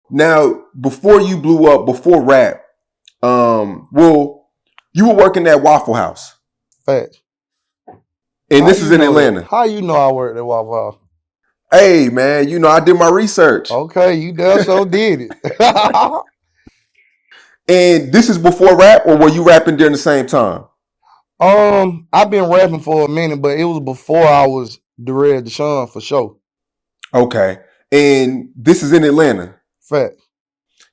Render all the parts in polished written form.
Now, before you blew up, before rap, well, you were working at Waffle House, Facts. and How this is you in know that? Atlanta. How you know I worked at Waffle House? Hey, man, I did my research, Okay, you damn so did it. and this is before rap, or were you rapping during the same time? I've been rapping for a minute, but it was before I was Derez Deshon for sure. Okay, and this is in Atlanta. Fact.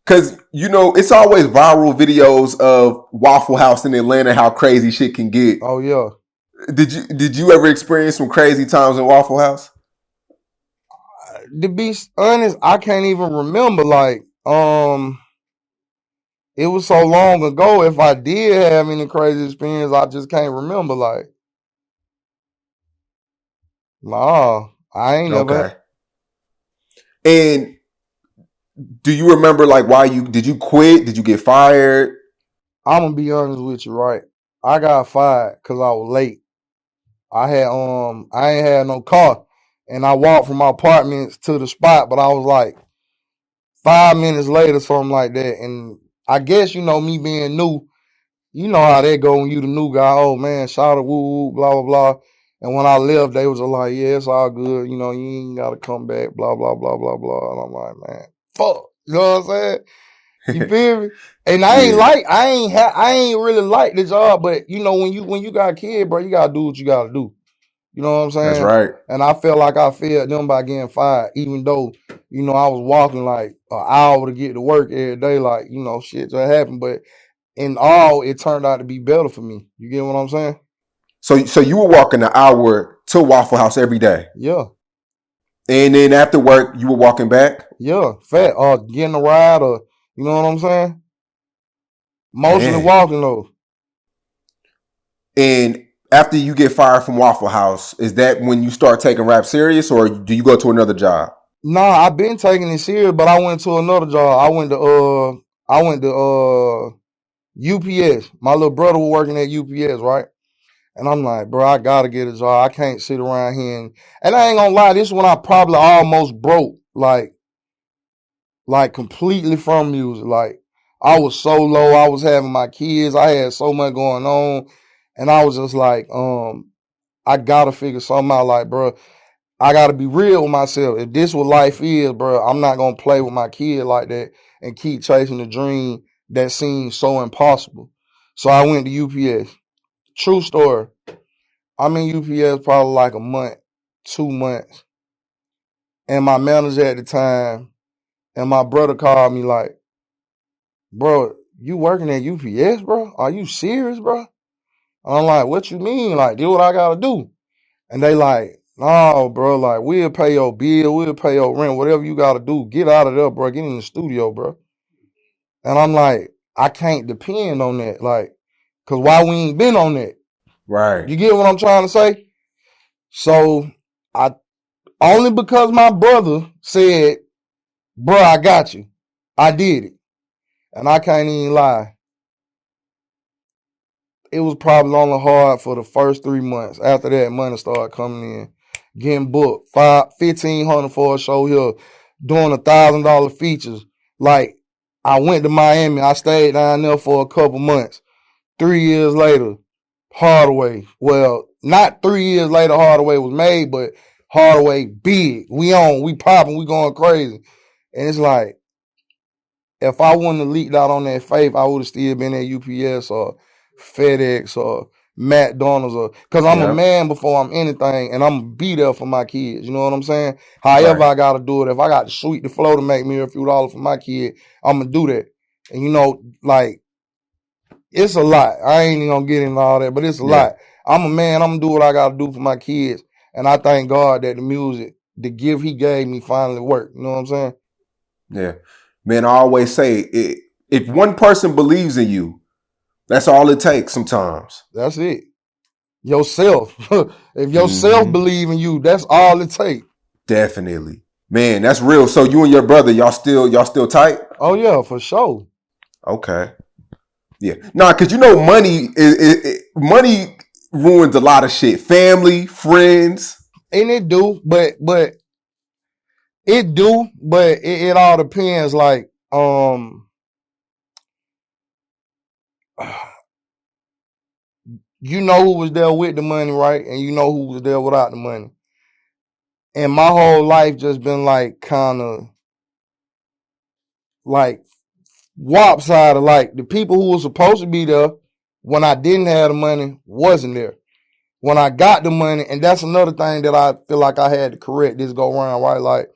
Cause it's always viral videos of Waffle House in Atlanta, how crazy shit can get. Oh yeah. Did you ever experience some crazy times in Waffle House? To be honest, I can't even remember. It was so long ago. If I did have any crazy experience, I just can't remember. Nah, I ain't Okay. never. And do you remember why did you quit? Did you get fired? I'm gonna be honest with you, right? I got fired because I was late. I ain't had no car, and I walked from my apartments to the spot, but I was like 5 minutes later, something like that. And I guess me being new, you know how that go when you the new guy. Oh man, shout out, woo woo, blah blah blah. And when I left, they was like, yeah, it's all good. You ain't gotta come back, blah blah blah blah blah. And I'm like, man, fuck. You know what I'm saying? You feel me? And Yeah, I ain't really like the job, but when you got a kid, bro, you gotta do what you gotta do. You know what I'm that's saying? right. And I felt like I failed them by getting fired, even though, I was walking like an hour to get to work every day, shit just happened. But in all, it turned out to be better for me. You get what I'm saying? So you were walking an hour to Waffle House every day, Yeah. and then after work you were walking back. Yeah. Fat or getting a ride or you know what I'm saying? Mostly Man, walking though. and after you get fired from Waffle House, is that when you start taking rap serious, or do you go to another job? Nah, I've been taking it serious, but I went to another job. I went to UPS. My little brother was working at UPS, right? And I'm like, bro, I gotta get a job. I can't sit around here and I ain't gonna lie, this is when I probably almost broke, like completely from music. Like I was so low, I was having my kids, I had so much going on, and I was just like, I gotta figure something out. Like, bro, I gotta be real with myself. If this what life is, bro, I'm not gonna play with my kid like that and keep chasing the dream that seems so impossible. So I went to UPS. True story. I'm in UPS probably like a month, 2 months. And my manager at the time and my brother called me like, bro, you working at UPS, bro? Are you serious, bro? And I'm like, what you mean? Like, do what I gotta do. And they like, no, bro, like, we'll pay your bill, we'll pay your rent, whatever you gotta do. Get out of there, bro. Get in the studio, bro. And I'm like, I can't depend on that. Like, cause why we ain't been on that? Right. You get what I'm trying to say? So I only because my brother said, bro, I got you. I did it. And I can't even lie. It was probably only hard for the first 3 months. After that, money started coming in. Getting booked. $1,500 for a show here. Doing $1,000 features. Like, I went to Miami. I stayed down there for a couple months. 3 years later, Hardaway. Well, not 3 years later Hardaway was made, but Hardaway big. We popping, we going crazy. And it's like, if I wouldn't have leaked out on that faith, I would have still been at UPS or FedEx or McDonald's or because I'm a Yeah. man before I'm anything and I'm gonna be there for my kids. You know what I'm saying? However Right. I gotta do it. If I got to sweep the floor to make me a few dollars for my kid, I'm gonna do that. And like it's a lot. I ain't even gonna get into all that, but it's a Yeah. lot. I'm a man, I'm gonna do what I gotta do for my kids. And I thank God that the music, the gift he gave me finally worked. You know what I'm saying? Yeah. Man, I always say if one person believes in you, that's all it takes sometimes. That's it. Yourself. If yourself Hmm. believe in you, that's all it takes. Definitely. Man, that's real. So you and your brother, y'all still tight? Oh yeah, for sure. Okay. Yeah. Nah, because money ruins a lot of shit. Family, friends. And it do, but it all depends. Like, you know who was there with the money, right? And you know who was there without the money. And my whole life just been like kind of like lopsided. Like the people who were supposed to be there when I didn't have the money wasn't there. When I got the money, and that's another thing that I feel like I had to correct this go around, right? Like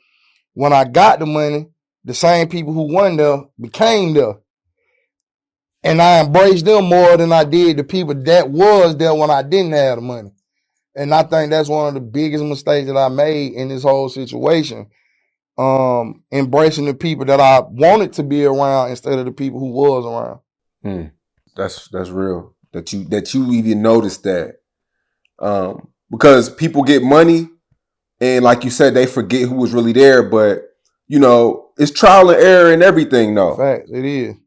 when I got the money, the same people who wasn't there became there. And I embraced them more than I did the people that was there when I didn't have the money. And I think that's one of the biggest mistakes that I made in this whole situation. Embracing the people that I wanted to be around instead of the people who was around. That's real. That you even noticed that. Because people get money and like you said, they forget who was really there, but you know, it's trial and error and everything though. Fact, it is.